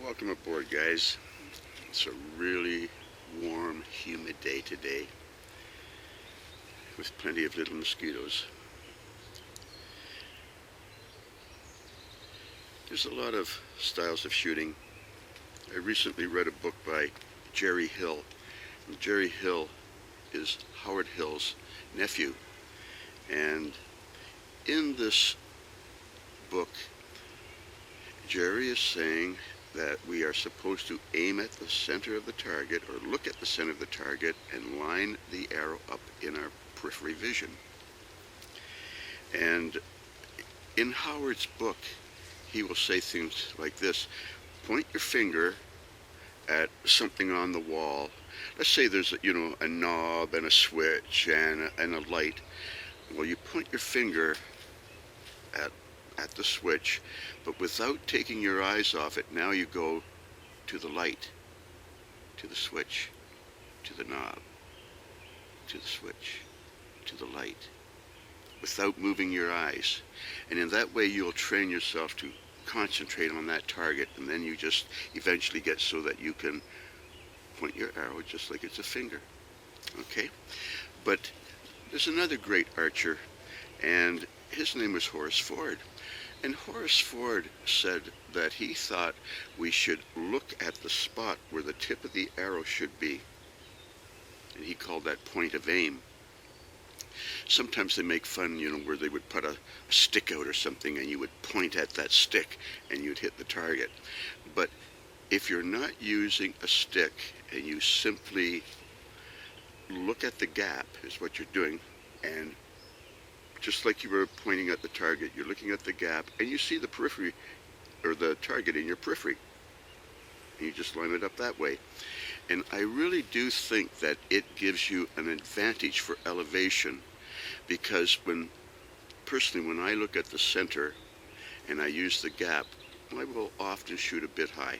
Welcome aboard, guys. It's a really warm, humid day today with plenty of little mosquitoes. There's a lot of styles of shooting. I recently read a book by Jerry Hill. And Jerry Hill is Howard Hill's nephew. And in this book, Jerry is saying that we are supposed to aim at the center of the target, or look at the center of the target, and line the arrow up in our periphery vision. And in Howard's book, he will say things like this: point your finger at something on the wall. Let's say there's a knob and a switch and a light. Well, you point your finger at the switch, but without taking your eyes off it. Now you go to the light, to the switch, to the knob, to the switch, to the light, without moving your eyes. And in that way you'll train yourself to concentrate on that target, and then you just eventually get so that you can point your arrow just like it's a finger. Okay? But there's another great archer, and his name was Horace Ford. And Horace Ford said that he thought we should look at the spot where the tip of the arrow should be. And he called that point of aim. Sometimes they make fun, where they would put a stick out or something, and you would point at that stick and you'd hit the target. But if you're not using a stick and you simply look at the gap, is what you're doing, and just like you were pointing at the target, you're looking at the gap, and you see the periphery, or the target in your periphery. And you just line it up that way. And I really do think that it gives you an advantage for elevation, because personally, when I look at the center and I use the gap, I will often shoot a bit high.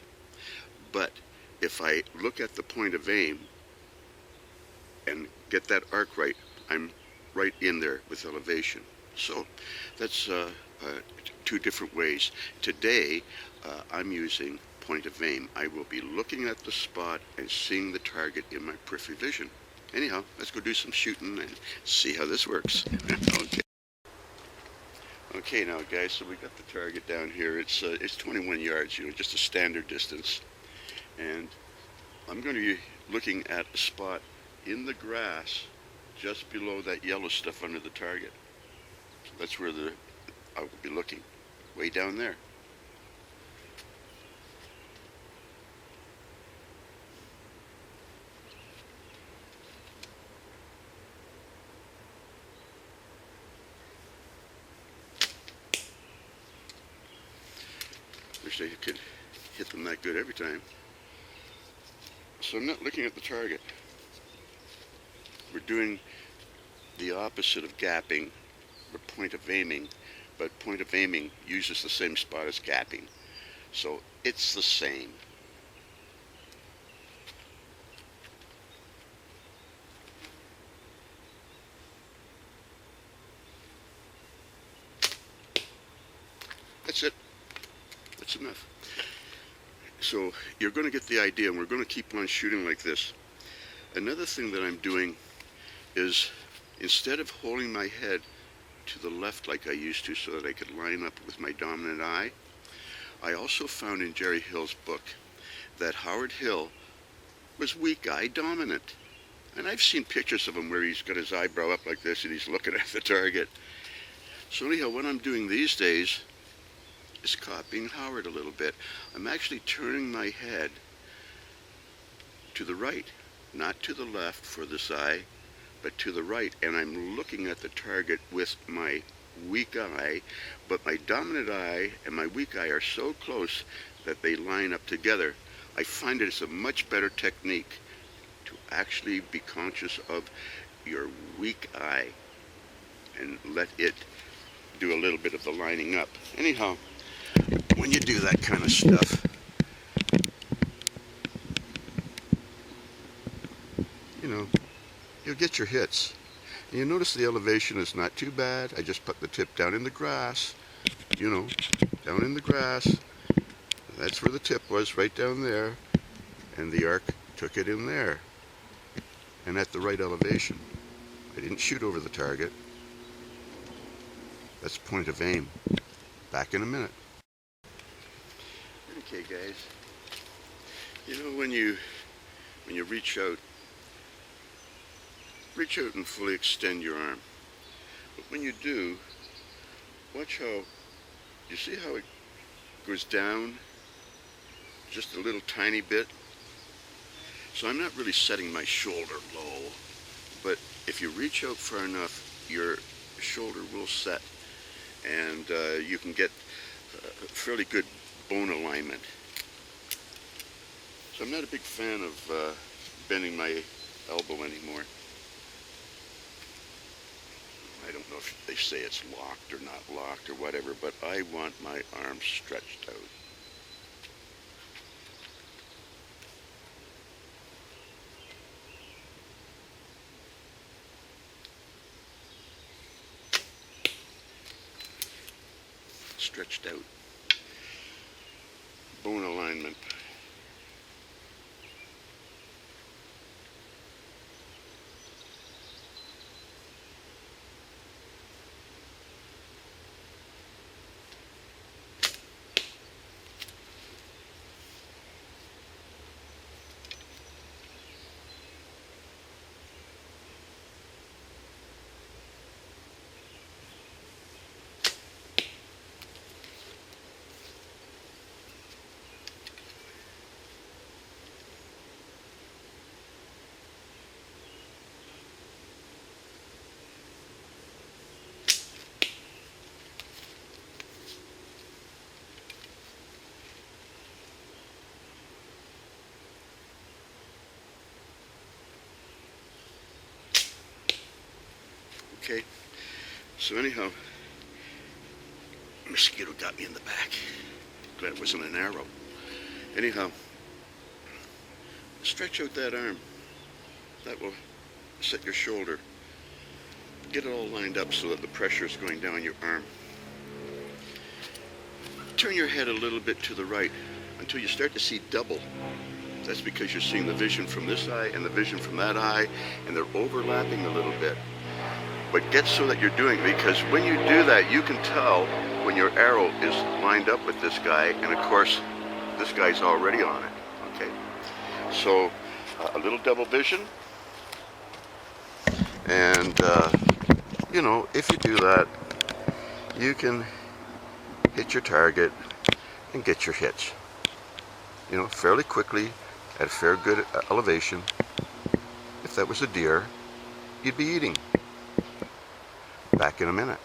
But if I look at the point of aim and get that arc right, I'm right in there with elevation. So that's two different ways. Today I'm using point of aim. I will be looking at the spot and seeing the target in my periphery vision. Anyhow, let's go do some shooting and see how this works. Okay now, guys, so we got the target down here. It's 21 yards, just a standard distance. And I'm going to be looking at a spot in the grass just below that yellow stuff under the target. So that's where I will be looking, way down there. Wish I could hit them that good every time. So I'm not looking at the target. We're doing the opposite of gapping, or point of aiming, but point of aiming uses the same spot as gapping. So it's the same. That's it. That's enough. So you're going to get the idea, and we're going to keep on shooting like this. Another thing that I'm doing is, instead of holding my head to the left like I used to so that I could line up with my dominant eye, I also found in Jerry Hill's book that Howard Hill was weak eye dominant. And I've seen pictures of him where he's got his eyebrow up like this and he's looking at the target. So anyhow, what I'm doing these days is copying Howard a little bit. I'm actually turning my head to the right, not to the left for this eye, but to the right, and I'm looking at the target with my weak eye, but my dominant eye and my weak eye are so close that they line up together. I find it's a much better technique to actually be conscious of your weak eye and let it do a little bit of the lining up. Anyhow, when you do that kind of stuff, you'll get your hits. And you notice the elevation is not too bad. I just put the tip down in the grass, down in the grass. That's where the tip was, right down there, and the arc took it in there, and at the right elevation. I didn't shoot over the target. That's point of aim. Back in a minute. Okay, guys. You know, when you reach out and fully extend your arm. But when you do, watch how, you see how it goes down just a little tiny bit? So I'm not really setting my shoulder low, but if you reach out far enough, your shoulder will set, and you can get fairly good bone alignment. So I'm not a big fan of bending my elbow anymore. I don't know if they say it's locked or not locked or whatever, but I want my arms stretched out. Stretched out. Bone alignment. Okay, so anyhow, mosquito got me in the back. Glad it wasn't an arrow. Anyhow, stretch out that arm. That will set your shoulder. Get it all lined up so that the pressure is going down your arm. Turn your head a little bit to the right until you start to see double. That's because you're seeing the vision from this eye and the vision from that eye, and they're overlapping a little bit. But get so that you're doing it, because when you do that, you can tell when your arrow is lined up with this guy, and of course, this guy's already on it. Okay, so a little double vision, and you know, if you do that, you can hit your target and get your hits, you know, fairly quickly at a fair good elevation. If that was a deer, you'd be eating. Back in a minute.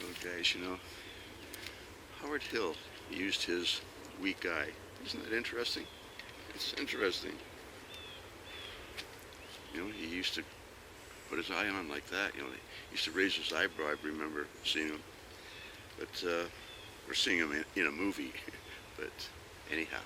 Well, guys, you know, Howard Hill used his weak eye. Isn't that interesting? It's interesting. You know, he used to put his eye on like that. You know, he used to raise his eyebrow. I remember seeing him. But we're seeing him in a movie. But anyhow.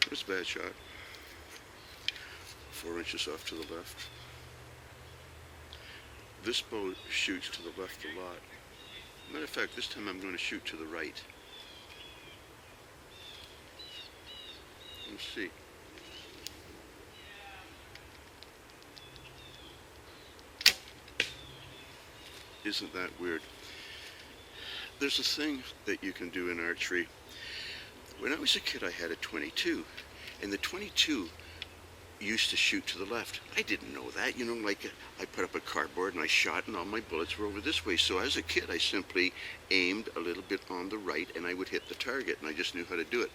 It was a bad shot. 4 inches off to the left. This bow shoots to the left a lot. Matter of fact, this time I'm going to shoot to the right. Let's see. Isn't that weird? There's a thing that you can do in archery. When I was a kid, I had a 22, and the 22 used to shoot to the left. I didn't know that, you know, like I put up a cardboard and I shot and all my bullets were over this way. So as a kid, I simply aimed a little bit on the right and I would hit the target, and I just knew how to do it.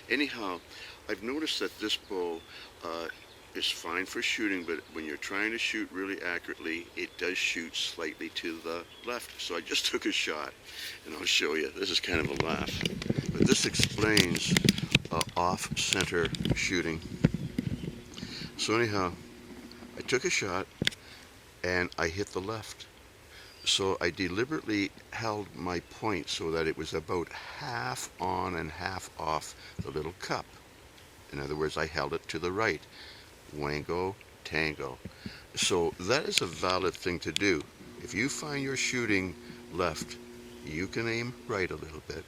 Anyhow, I've noticed that this bow is fine for shooting, but when you're trying to shoot really accurately, it does shoot slightly to the left. So I just took a shot, and I'll show you. This is kind of a laugh, but this explains off-center shooting. So anyhow, I took a shot and I hit the left. So I deliberately held my point so that it was about half on and half off the little cup. In other words, I held it to the right. Wango, tango. So that is a valid thing to do. If you find you're shooting left, you can aim right a little bit.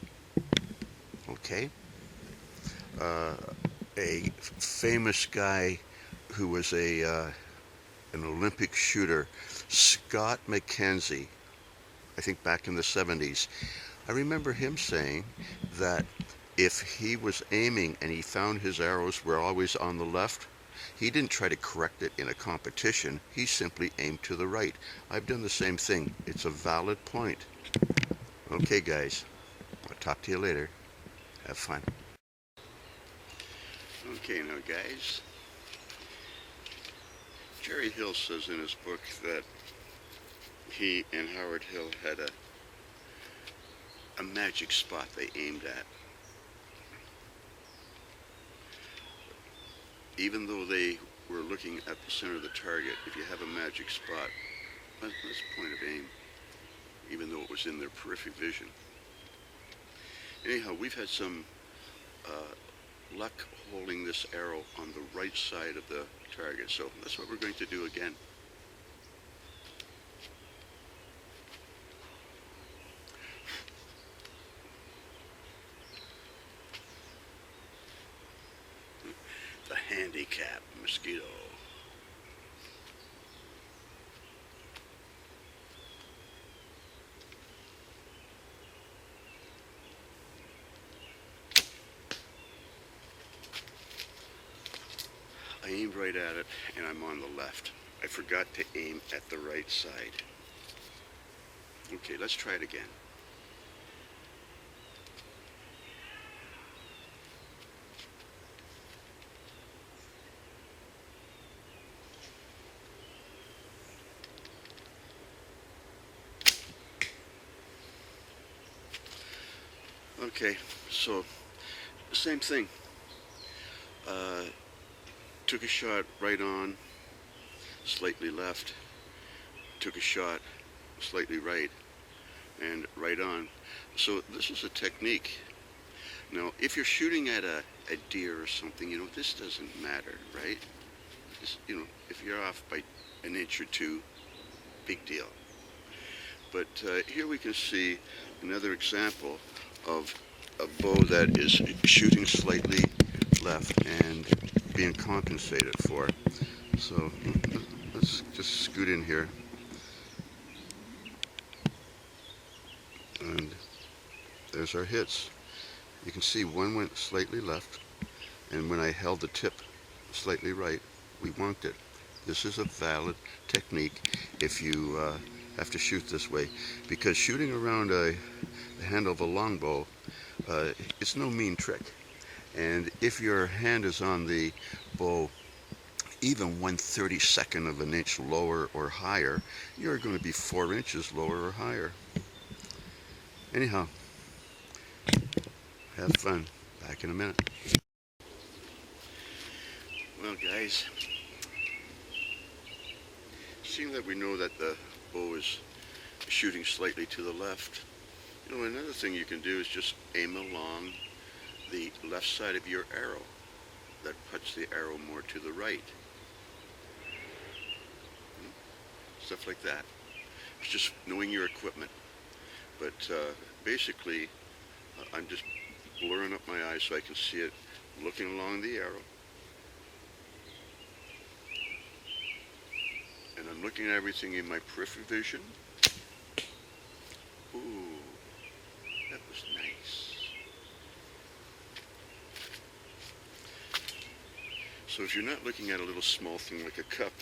Okay? Uh, a famous guy who was an Olympic shooter, Scott McKenzie, I think back in the 70s, I remember him saying that if he was aiming and he found his arrows were always on the left, he didn't try to correct it in a competition. He simply aimed to the right. I've done the same thing. It's a valid point. Okay, guys. I'll talk to you later. Have fun. Okay, now, guys. Jerry Hill says in his book that he and Howard Hill had a magic spot they aimed at. Even though they were looking at the center of the target, if you have a magic spot, that's the point of aim, even though it was in their peripheral vision. Anyhow, we've had some luck holding this arrow on the right side of the target, so that's what we're going to do again. The handicap mosquito. I aimed right at it, and I'm on the left. I forgot to aim at the right side. Okay, let's try it again. Okay, so same thing. Uh, took a shot right on, slightly left. Took a shot slightly right, and right on. So this is a technique. Now, if you're shooting at a deer or something, this doesn't matter, right? If you're off by an inch or two, big deal. But here we can see another example of a bow that is shooting slightly left and being compensated for. So let's just scoot in here. And there's our hits. You can see one went slightly left, and when I held the tip slightly right, we wonked it. This is a valid technique if you have to shoot this way, because shooting around the handle of a longbow, it's no mean trick. And if your hand is on the bow even 1/32 of an inch lower or higher, you're going to be 4 inches lower or higher. Anyhow, have fun. Back in a minute. Well, guys, seeing that we know that the bow is shooting slightly to the left, another thing you can do is just aim along the left side of your arrow. That puts the arrow more to the right. Stuff like that. It's just knowing your equipment. But basically, I'm just blurring up my eyes so I can see it looking along the arrow. And I'm looking at everything in my peripheral vision. Ooh, that was nice. So if you're not looking at a little small thing like a cup,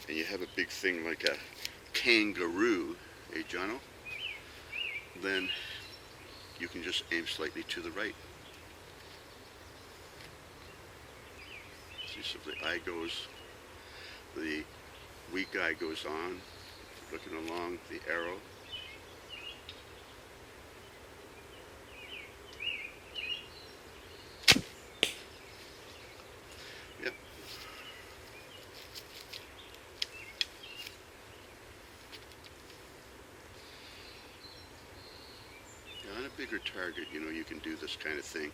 and you have a big thing like a kangaroo, Jono? Then you can just aim slightly to the right. See, so the eye goes, the weak eye goes on, looking along the arrow. Yep. bigger target, you can do this kind of thing.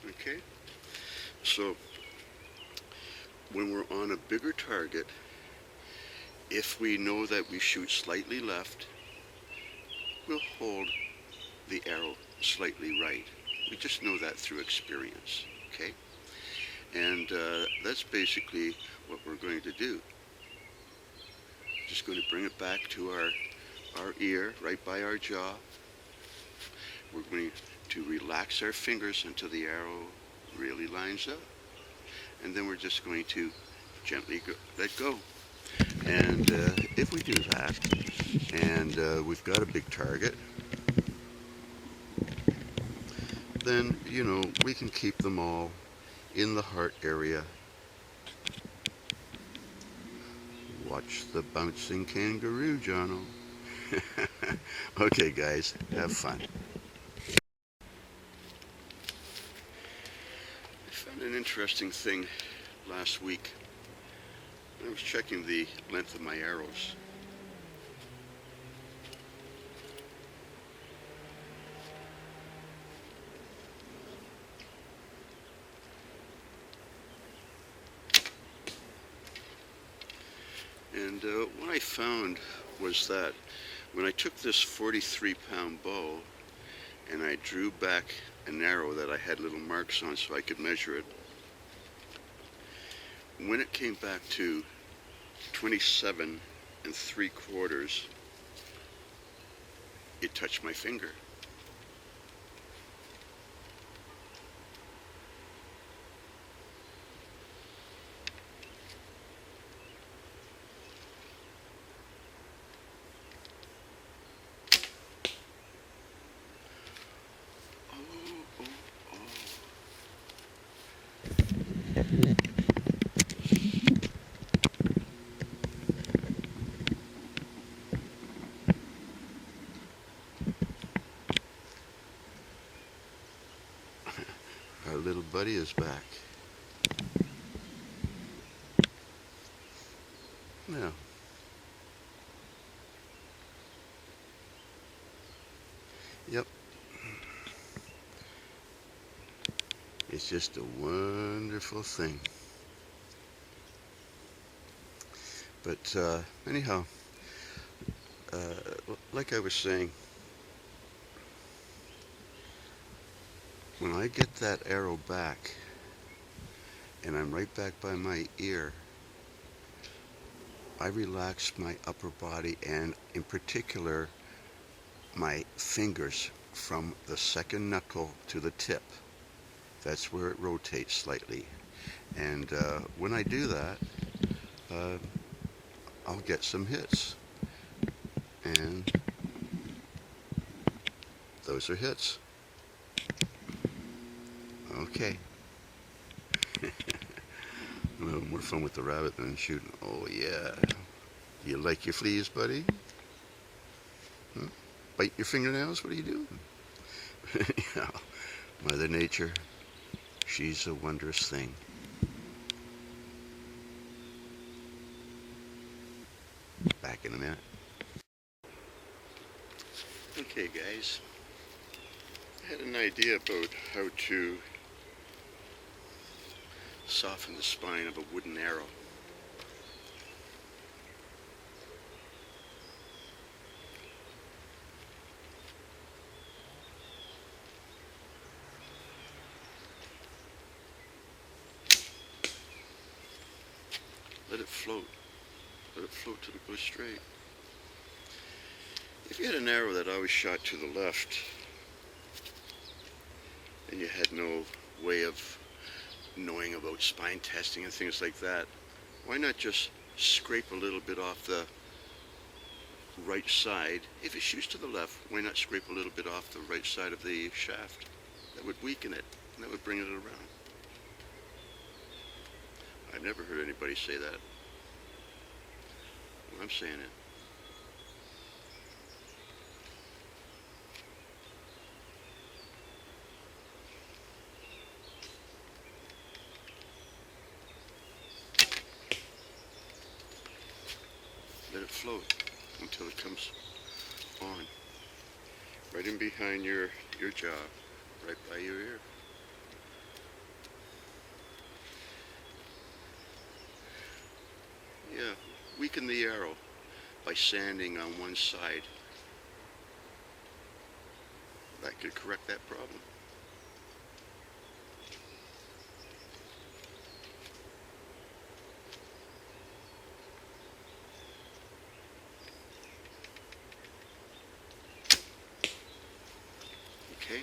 Okay, so when we're on a bigger target, if we know that we shoot slightly left, we'll hold the arrow slightly right. We just know that through experience, okay? And that's basically what we're going to do. Just going to bring it back to our ear, right by our jaw. We're going to relax our fingers until the arrow really lines up. And then we're just going to gently let go. And if we do that, and we've got a big target, then, we can keep them all in the heart area. Watch the bouncing kangaroo, Jono. Okay, guys, have fun. I found an interesting thing last week. I was checking the length of my arrows. And what I found was that when I took this 43-pound bow and I drew back an arrow that I had little marks on so I could measure it, when it came back to 27 3/4, it touched my finger. Our little buddy is back. Yeah. Yep. It's just a wonderful thing. But anyhow, like I was saying, when I get that arrow back and I'm right back by my ear, I relax my upper body and in particular my fingers from the second knuckle to the tip. That's where it rotates slightly. And when I do that, I'll get some hits. And those are hits. Okay. A little more fun with the rabbit than shooting. Oh yeah. You like your fleas, buddy? Huh? Bite your fingernails? What are you doing? Yeah. Mother Nature, she's a wondrous thing. Back in a minute. Okay, guys. I had an idea about how to soften the spine of a wooden arrow. Let it float. Let it float till it goes straight. If you had an arrow that always shot to the left and you had no way of knowing about spine testing and things like that, why not just scrape a little bit off the right side? If it shoots to the left, why not scrape a little bit off the right side of the shaft? That would weaken it, and that would bring it around. I've never heard anybody say that. Well, I'm saying it. it float until it comes on. Right in behind your jaw, right by your ear. Yeah, weaken the arrow by sanding on one side. That could correct that problem. Okay,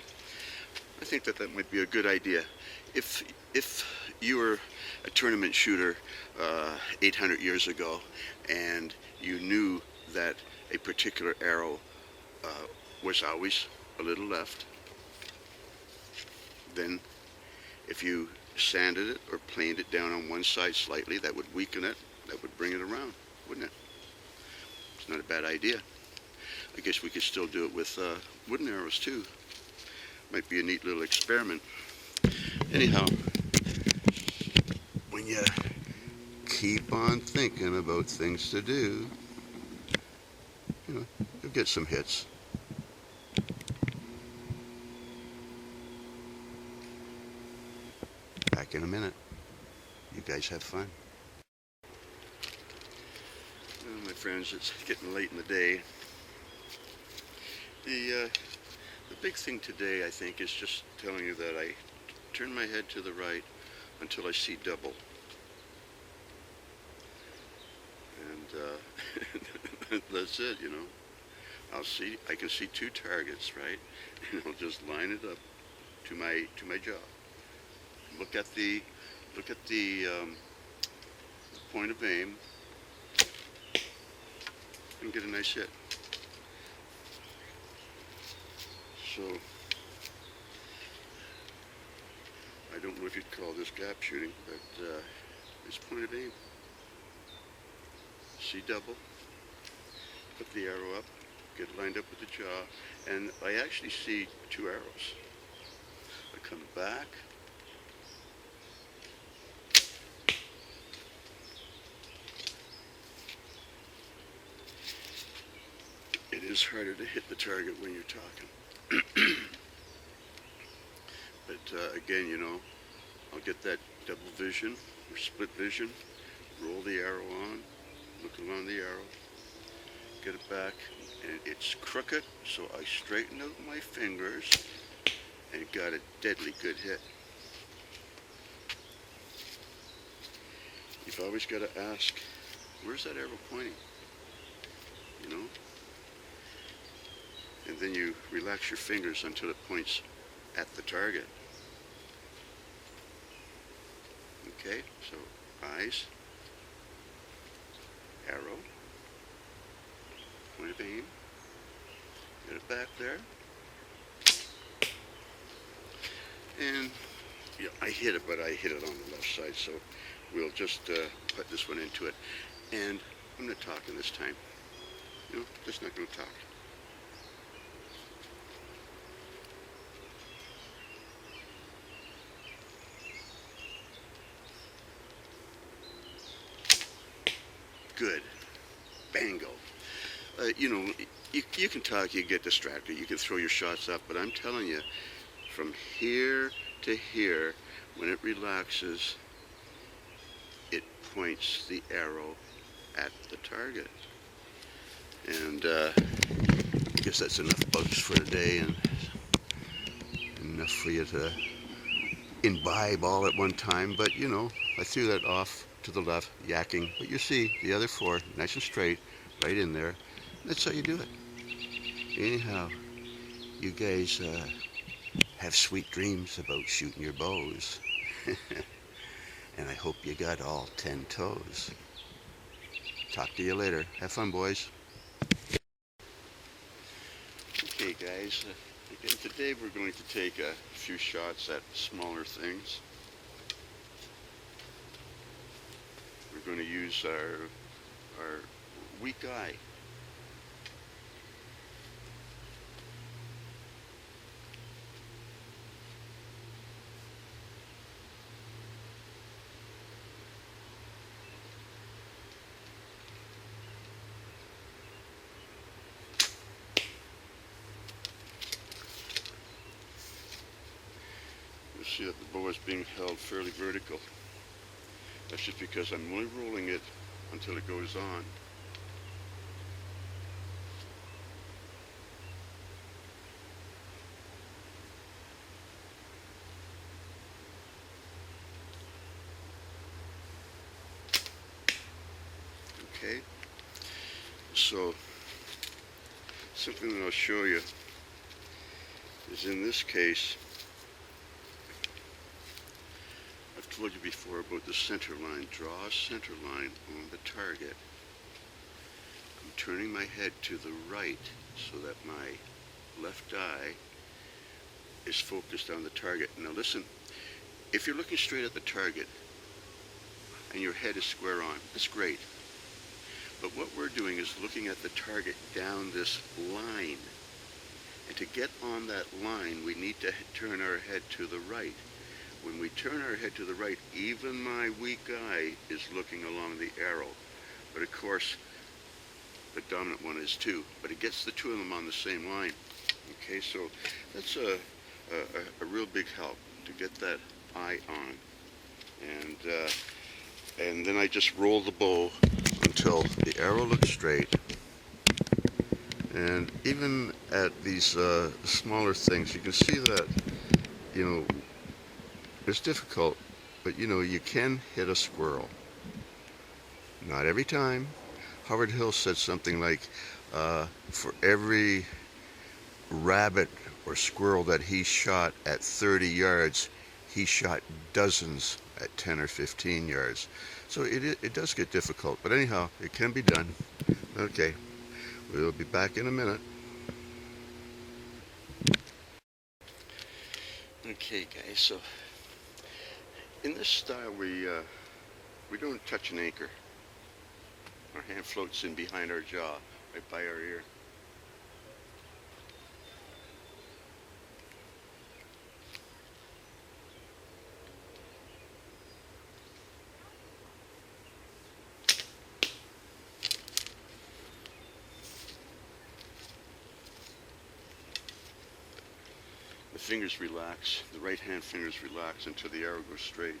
I think that might be a good idea. If you were a tournament shooter 800 years ago, and you knew that a particular arrow was always a little left, then if you sanded it or planed it down on one side slightly, that would weaken it. That would bring it around, wouldn't it? It's not a bad idea. I guess we could still do it with wooden arrows too. Might be a neat little experiment. Anyhow, when you keep on thinking about things to do, you'll get some hits. Back in a minute. You guys have fun. Well, my friends, it's getting late in the day. The big thing today, I think, is just telling you that I turn my head to the right until I see double. And that's it, I can see two targets, right? And I'll just line it up to my jaw. Look at the point of aim and get a nice hit. So I don't know if you'd call this gap shooting, but it's point of aim. See double, put the arrow up, get lined up with the jaw, and I actually see two arrows. I come back, it is harder to hit the target when you're talking. But again, I'll get that double vision or split vision, roll the arrow on, look along the arrow, get it back, and it's crooked, so I straighten out my fingers and got a deadly good hit. You've always got to ask, where's that arrow pointing? And then you relax your fingers until it points at the target. Okay, so eyes, arrow, point of aim, get it back there, and I hit it, but I hit it on the left side, so we'll just put this one into it, and I'm not talking this time, just not going to talk. Good. Bango. You can talk, you get distracted, you can throw your shots up, but I'm telling you, from here to here, when it relaxes, it points the arrow at the target. And I guess that's enough bugs for today, and enough for you to imbibe all at one time, but I threw that off to the left, yakking, but you see the other four nice and straight right in there. That's how you do it. Anyhow, you guys have sweet dreams about shooting your bows. And I hope you got all 10 toes. Talk to you later. Have fun, boys. Okay, guys, again today we're going to take a few shots at smaller things. We're going to use our weak eye. see that the bow is being held fairly vertical. That's just because I'm only rolling it until it goes on. Okay, so something that I'll show you is, in this case, I've told you before about the center line. Draw a center line on the target. I'm turning my head to the right so that my left eye is focused on the target. Now listen, if you're looking straight at the target and your head is square on, that's great. But what we're doing is looking at the target down this line. And to get on that line, we need to turn our head to the right. When we turn our head to the right, even my weak eye is looking along the arrow. But of course, the dominant one is too. But it gets the two of them on the same line. Okay, so that's a real big help to get that eye on. And then I just roll the bow until the arrow looks straight. And even at these smaller things, you can see that, it's difficult, but you can hit a squirrel. Not every time. Howard Hill said something like, for every rabbit or squirrel that he shot at 30 yards, he shot dozens at 10 or 15 yards. So it does get difficult, but anyhow, it can be done. Okay, we'll be back in a minute. Okay, guys, so in this style, we don't touch an anchor. Our hand floats in behind our jaw, right by our ear. The fingers relax, the right hand fingers relax until the arrow goes straight.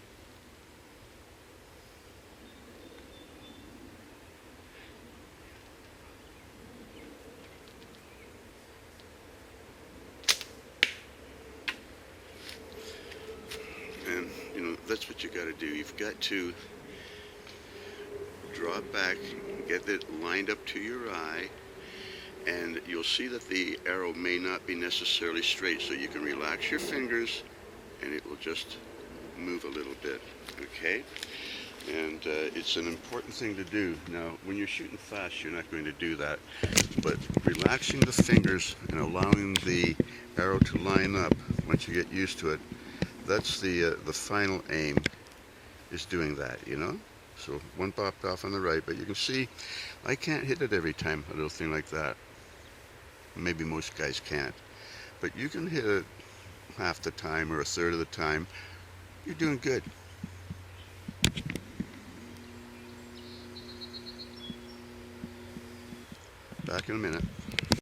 And, that's what you got to do. You've got to draw it back, get it lined up to your eye, and you'll see that the arrow may not be necessarily straight, so you can relax your fingers and it will just move a little bit, okay? And it's an important thing to do. Now, when you're shooting fast, you're not going to do that, but relaxing the fingers and allowing the arrow to line up, once you get used to it, that's the final aim, is doing that, So one popped off on the right, but you can see I can't hit it every time, a little thing like that. Maybe most guys can't, but you can hit it half the time or a third of the time. You're doing good. Back in a minute.